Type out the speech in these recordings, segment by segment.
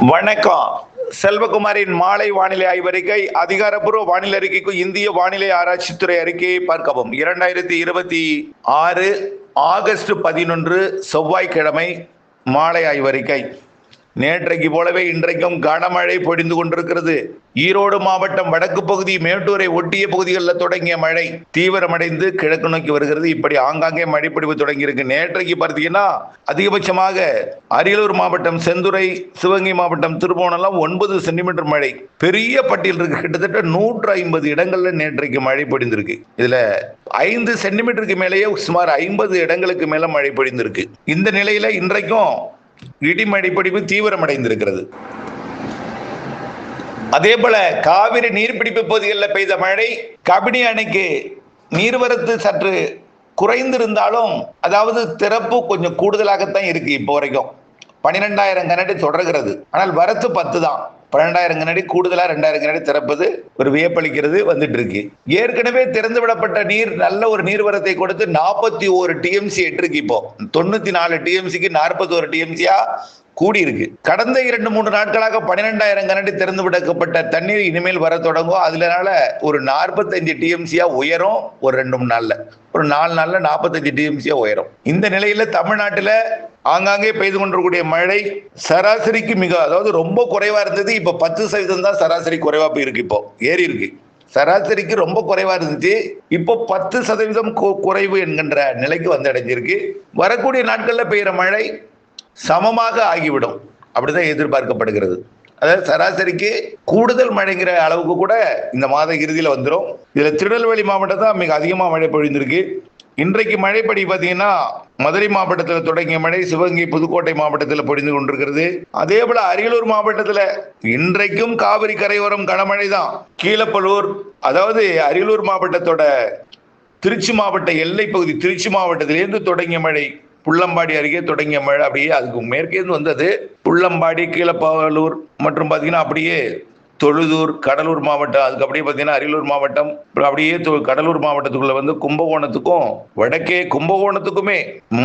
வணக்கம். செல்வகுமாரின் மாலை வானிலை ஆய்வறிக்கை. அதிகாரப்பூர்வ வானிலை அறிக்கைக்கு இந்திய வானிலை ஆராய்ச்சித்துறை அறிக்கையை பார்க்கவும். 2026 ஆகஸ்ட் 11 செவ்வாய்க்கிழமை மாலை ஆய்வறிக்கை. நேற்றைக்கு போலவே இன்றைக்கும் கனமழை பொழிந்து கொண்டிருக்கிறது. ஈரோடு மாவட்டம் வடக்கு பகுதி, மேட்டூரை ஒட்டிய பகுதிகளில் தொடங்கிய மழை தீவிரமடைந்து கிழக்கு நோக்கி வருகிறது. இப்படி ஆங்காங்கே மழைப்பொழிவு தொடங்கி இருக்கு. நேற்றைக்கு பார்த்தீங்கன்னா அதிகபட்சமாக அரியலூர் மாவட்டம் செந்துறை, சிவகங்கை மாவட்டம் திருபுவனம் 9 சென்டிமீட்டர் மழை. பெரிய பட்டியல் இருக்கு. கிட்டத்தட்ட 150 இடங்கள்ல நேற்றைக்கு மழை பொழிந்திருக்கு. இதுல 5 சென்டிமீட்டருக்கு மேலேயே சுமார் 50 இடங்களுக்கு மேல மழை பொழிந்திருக்கு. இந்த நிலையில இன்றைக்கும் இடிமழை பொழிவு தீவிரமடைந்திருக்கிறது. அதே போல காவிரி நீர்பிடிப்பு பகுதிகளில் பெய்த மழை கபினி அணைக்கு நீர்வரத்து சற்று குறைந்திருந்தாலும், அதாவது திறப்பு கொஞ்சம் கூடுதலாகத்தான் இருக்கு. இப்போ வரைக்கும் 12,000 கனஅடி தொடர்கிறது. ஆனால் வரத்து 10 தான். 12,000 கனஅடி கூடுதலா 2,000 கனஅடி திறப்பது ஒரு வியப்பளிக்கிறது வந்துட்டு இருக்கு. ஏற்கனவே திறந்து விடப்பட்ட நீர் நல்ல ஒரு நீர்வரத்தை கொடுத்து 41 டிஎம்சி எட்டிருக்கு. இப்போ 94 டிஎம்சிக்கு 41 டிஎம்சியா கூடி இருக்கு. கடந்த 2-3 நாட்களாக 12,000 கனஅடி திறந்து விடப்பட்ட தண்ணீர் இனிமேல் வர தொடங்கும். அதனால ஒரு 45 டிஎம்சியா உயரும். ஒரு 2-3 நாள்ல, ஒரு 4 நாள்ல 45 டிஎம்சியா உயரும். இந்த நிலையில தமிழ்நாட்டில் ஆங்காங்கே பெய்து கொண்டிருக்கூடிய மழை சராசரிக்கு அதாவது ரொம்ப குறைவா இருந்தது. இப்ப 10% தான் சராசரி குறைவா இருக்கு. இப்போ ஏறி இருக்கு. சராசரிக்கு ரொம்ப குறைவா இருந்துச்சு. இப்போ 10% குறைவு என்கின்ற நிலைக்கு வந்து அடைஞ்சிருக்கு. வரக்கூடிய நாட்கள்ல பெய்கிற மழை சமமாக ஆகிவிடும், அப்படிதான் எதிர்பார்க்கப்படுகிறது. அதாவது சராசரிக்கு கூடுதல் மழைங்கிற அளவுக்கு கூட இந்த மாத இறுதியில் வந்துடும். இதுல திருநெல்வேலி மாவட்டம் தான் மிக அதிகமாக மழை பொழிந்திருக்கு. இன்றைக்கு மழைப்படி பார்த்தீங்கன்னா மதுரை மாவட்டத்தில் தொடங்கிய மழை சிவகங்கை, புதுக்கோட்டை மாவட்டத்தில் பொழிந்து கொண்டிருக்கிறது. அதே போல அரியலூர் மாவட்டத்தில் இன்றைக்கும் காவிரி கரையோரம் கனமழை தான். கீழப்பழுவூர், அதாவது அரியலூர் மாவட்டத்தோட திருச்சி மாவட்ட எல்லை பகுதி, திருச்சி மாவட்டத்திலிருந்து தொடங்கிய மழை புள்ளம்பாடி அருகே தொடங்கிய மழை அப்படியே அதுக்கு மேற்கேந்து வந்தது. புள்ளம்பாடி, கீழப்பாலூர் மற்றும் பார்த்தீங்கன்னா அப்படியே தொழுதூர், கடலூர் மாவட்டம், அதுக்கு அப்படியே பார்த்தீங்கன்னா அரியலூர் மாவட்டம், அப்படியே கடலூர் மாவட்டத்துக்குள்ள வந்து கும்பகோணத்துக்கும் வடக்கே கும்பகோணத்துக்குமே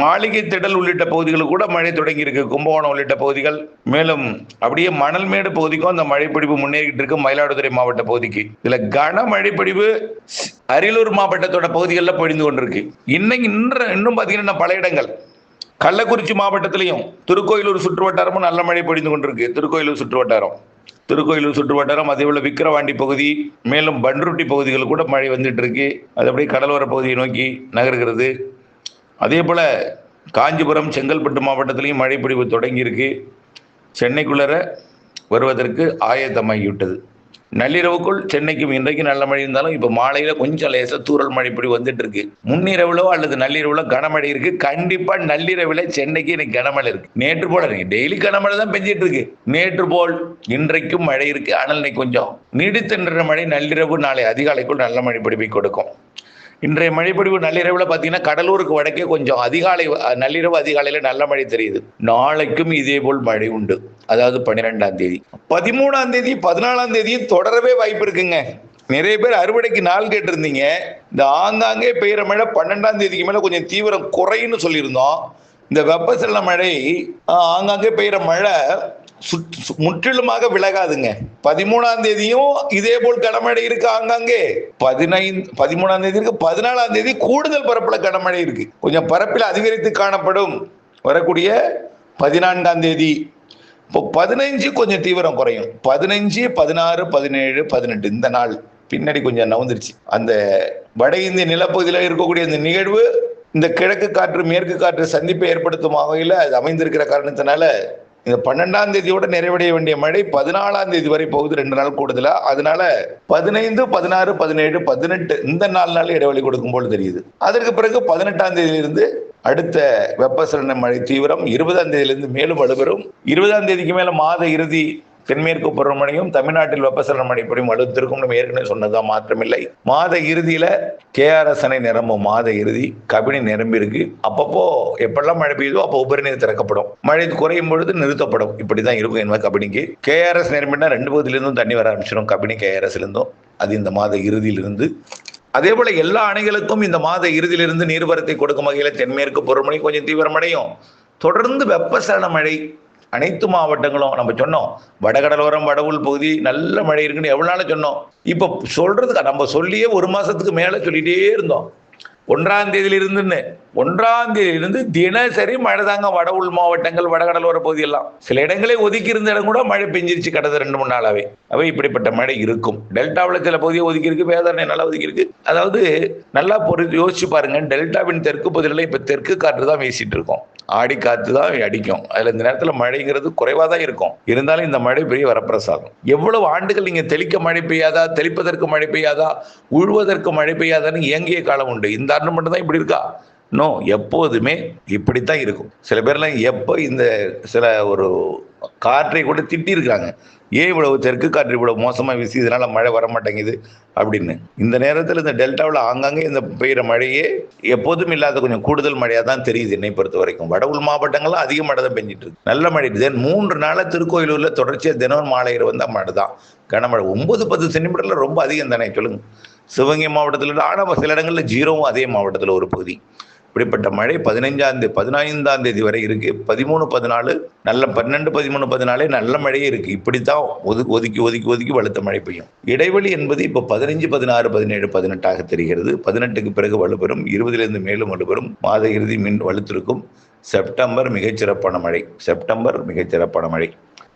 மாளிகை திடல் உள்ளிட்ட பகுதிகளுக்கு கூட மழை தொடங்கி இருக்கு. கும்பகோணம் உள்ளிட்ட பகுதிகள், மேலும் அப்படியே மணல்மேடு பகுதிக்கும் அந்த மழைப்பிடிப்பு முன்னேறிட்டு இருக்கு. மயிலாடுதுறை மாவட்ட பகுதிக்கு இதுல கன மழைப்பிடிவு அரியலூர் மாவட்டத்தோட பகுதிகளில் பொழிந்து கொண்டிருக்கு. இன்னும் பார்த்தீங்கன்னா பல இடங்கள் கள்ளக்குறிச்சி மாவட்டத்திலையும் திருக்கோயிலூர் சுற்று வட்டாரமும் நல்ல மழை பொழிந்து கொண்டிருக்கு. திருக்கோயிலூர் சுற்று வட்டாரம், அதே போல விக்கிரவாண்டி பகுதி, மேலும் பன்ருட்டி பகுதிகள் கூட மழை வந்துட்டு இருக்கு. அது அப்படியே கடலோர பகுதியை நோக்கி நகர்கிறது. அதே போல காஞ்சிபுரம், செங்கல்பட்டு மாவட்டத்திலையும் மழை பொழிவு தொடங்கி இருக்கு. சென்னைக்குள்ளர வருவதற்கு ஆயத்தமாகிவிட்டது. நள்ளிரவுக்குள் சென்னைக்கும் இன்றைக்கு நல்ல மழை இருந்தாலும் இப்ப மாலையில கொஞ்சம் லேசா தூறல் மழை இப்படி வந்துட்டு இருக்கு. முன்னிரவுலோ அல்லது நள்ளிரவுல கனமழை இருக்கு. கண்டிப்பா நள்ளிரவுல சென்னைக்கு இன்னைக்கு கனமழை இருக்கு. நேற்று போல டெய்லி கனமழை தான் பெஞ்சிட்டு இருக்கு. நேற்று போல் இன்றைக்கும் மழை இருக்கு. ஆனால் இன்னைக்கு கொஞ்சம் நீடித்த மழை நள்ளிரவு நாளை அதிகாலைக்குள் நல்ல மழை பிடிப்பை கொடுக்கும். இன்றைய மழைப்பொழிவு நள்ளிரவுல பார்த்தீங்கன்னா கடலூருக்கு வடக்கே கொஞ்சம் நள்ளிரவு அதிகாலையில நல்ல மழை தெரியுது. நாளைக்கும் இதே போல் மழை உண்டு. அதாவது 12ஆம் தேதி, 13ஆம் தேதி, 14ஆம் தேதி தொடரவே வாய்ப்பு இருக்குங்க. நிறைய பேர் அறுவடைக்கு நாள் கேட்டிருந்தீங்க. இந்த ஆங்காங்கே பெய்கிற மழை 12ஆம் தேதிக்கு மேல கொஞ்சம் தீவிரம் குறைன்னு சொல்லியிருந்தோம். இந்த வெப்பசலன மழை ஆங்காங்கே பெய்கிற மழை முற்றிலுமாக விலகாதுங்க. 13ஆம் தேதியும் இதே போல் கனமழை இருக்கு. ஆங்காங்கே 13ஆம் தேதி இருக்கு. 14ஆம் தேதி கூடுதல் பரப்புல கனமழை இருக்கு. கொஞ்சம் பரப்பில் அதிகரித்து காணப்படும். வரக்கூடிய 14ஆம் தேதி, இப்போ 15 கொஞ்சம் தீவிரம் குறையும். 15, 16, 17, 18 இந்த நாள் பின்னாடி கொஞ்சம் நவுந்துருச்சு. அந்த வட இந்திய நிலப்பகுதியில் இருக்கக்கூடிய இந்த நிகழ்வு இந்த கிழக்கு காற்று மேற்கு காற்று சந்திப்பை ஏற்படுத்தும் வகையில் அது அமைந்திருக்கிற காரணத்தினால இந்த 12ஆம் தேதியோட நிறைவடைய வேண்டிய மழை 14ஆம் தேதி வரை போகுது, 2 நாள் கூடுதலா. அதனால 15, 16, 17, 18 இந்த 4 நாள் இடைவெளி கொடுக்கும் போல் தெரியுது. அதற்கு பிறகு 18ஆம் தேதியிலிருந்து அடுத்த வெப்பசலன மழை தீவிரம் 20ஆம் தேதியிலிருந்து மேலும் வலுப்பெறும். 20ஆம் தேதிக்கு மேல மாத இறுதி தென்மேற்கு பருவமழையும் தமிழ்நாட்டில் வெப்பசலன மழை பொழியும் வலுத்திருக்கும். நம்ம ஏற்கனவே சொன்னதான், மாற்றமில்லை. மாத இறுதியில கேஆர்எஸ் அணை நிரம்பும். மாத இறுதி கபினி நிரம்பி இருக்கு. அப்பப்போ எப்பெல்லாம் மழை பெய்யுதோ அப்போ உபரி நீர் திறக்கப்படும். மழை குறையும் பொழுது நிறுத்தப்படும். இப்படிதான் இருக்கும் என்பது கபினிக்கு. கேஆர்எஸ் நிரம்பினா 2 பகுதியிலிருந்தும் தண்ணி வர ஆரம்பிச்சிடும். கபினி கேஆர்எஸ் இருந்தும் அது இந்த மாத இறுதியிலிருந்து. அதே போல எல்லா அணைகளுக்கும் இந்த மாத இறுதியிலிருந்து நீர்வரத்தை கொடுக்கும் வகையில தென்மேற்கு பருவமழை கொஞ்சம் தீவிரமடையும். தொடர்ந்து வெப்பசலன மழை அனைத்து மாவட்டங்களும் நம்ம சொன்னோம் வடகடலோரம் வட உள் பகுதி நல்ல மழை இருக்குன்னு எவ்வளவு நாள் சொன்னோம். இப்ப சொல்றதுக்கு நம்ம சொல்லியே ஒரு மாசத்துக்கு மேல சொல்லிட்டே இருந்தோம். 1ஆம் தேதியிலிருந்துன்னு 1ஆம் தேதியிலிருந்து தினசரி மழை தாங்க. வட உள் மாவட்டங்கள் வடகடலோர பகுதி எல்லாம் சில இடங்களே ஒதுக்கி இருந்த இடம் கூட மழை பெஞ்சிருச்சு கடந்த 2-3 நாளாவே. அவை இப்படிப்பட்ட மழை இருக்கும். டெல்டாவில் சில பகுதியை ஒதுக்கி இருக்கு, வேதாரண்யம் நல்லா ஒதுக்கி இருக்கு. அதாவது நல்லா யோசிச்சு பாருங்க, டெல்டாவின் தெற்கு பகுதியில் இப்ப தெற்கு காற்று தான் வீசிட்டு இருக்கோம். ஆடி காத்து தான் அடிக்கும். அதுல இந்த நேரத்தில் மழைங்கிறது குறைவா தான் இருக்கும். இருந்தாலும் இந்த மழை பெரிய வரப்பிரசாதம். எவ்வளவு ஆண்டுகள் நீங்க தெளிக்க மழை பெய்யாதா, தெளிப்பதற்கு மழை பெய்யாதா, உழுவதற்கு மழை பெய்யாதான்னு இயங்கிய காலம் உண்டு. இந்த ஆண்டு மட்டும் தான் இப்படி இருக்கா? நோ, எப்போதுமே இப்படித்தான் இருக்கும். சில பேர்லாம் எப்போ இந்த சில ஒரு காற்றை கூட திட்டி இருக்காங்க, ஏன் இவ்வளவு தெற்கு காற்று இவ்வளவு மோசமா வீசி இதனால மழை வர மாட்டேங்குது அப்படின்னு. இந்த நேரத்தில் இந்த டெல்டாவில் ஆங்காங்கே இந்த பெய்கிற மழையே எப்போதும் இல்லாத கொஞ்சம் கூடுதல் மழையா தான் தெரியுது என்னை பொறுத்த வரைக்கும். வட உள் மாவட்டங்கள்லாம் அதிக மழை தான் பெஞ்சிட்டு இருக்கு, நல்ல மழை. 3 நாளா திருக்கோயிலூர்ல தொடர்ச்சியா தினம் மாலை இரவு தான் மழை தான், கனமழை. 9-10 சென்டிமீட்டர்ல ரொம்ப அதிகம் தானே சொல்லுங்க. சிவகங்கை மாவட்டத்தில், ஆனால் சில இடங்கள்ல 0வும் அதே மாவட்டத்தில் ஒரு பகுதி. இப்படிப்பட்ட மழை 15ஆம் தேதி வரை இருக்கு. 13, 14 நல்ல 12, 13, 14 நல்ல மழையே இருக்கு. இப்படித்தான் ஒதுக்கி ஒதுக்கி ஒதுக்கி வலுத்த மழை பெய்யும். இடைவெளி என்பது இப்போ 15, 16, 17, 18 தெரிகிறது. 18க்கு பிறகு வலுப்பெறும். 20லிருந்து மேலும் வலுப்பெறும். மாத இறுதி வலுத்திருக்கும். செப்டம்பர் மிகச்சிறப்பான மழை.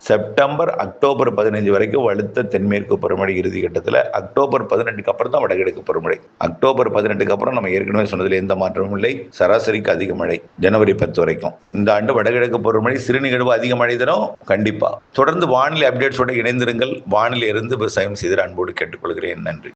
செப்டம்பர் அக்டோபர் 15 வரைக்கும் வலுத்த தென்மேற்கு பருவமழை இறுதி கட்டத்தில். அக்டோபர் 18க்கு அப்புறம் தான் வடகிழக்கு பருவமழை. அக்டோபர் 18க்கு அப்புறம் நம்ம ஏற்கனவே சொன்னதில் எந்த மாற்றமும் இல்லை. சராசரிக்கு அதிக மழை ஜனவரி 10 வரைக்கும். இந்த ஆண்டு வடகிழக்கு பருவமழை சிறு நிகழ்வு அதிக மழை தரும் கண்டிப்பா. தொடர்ந்து வானிலை அப்டேட்ஸோட இணைந்திருங்கள். வானிலை இருந்து விவசாயம் செய்து அன்போடு கேட்டுக்கொள்கிறேன். நன்றி.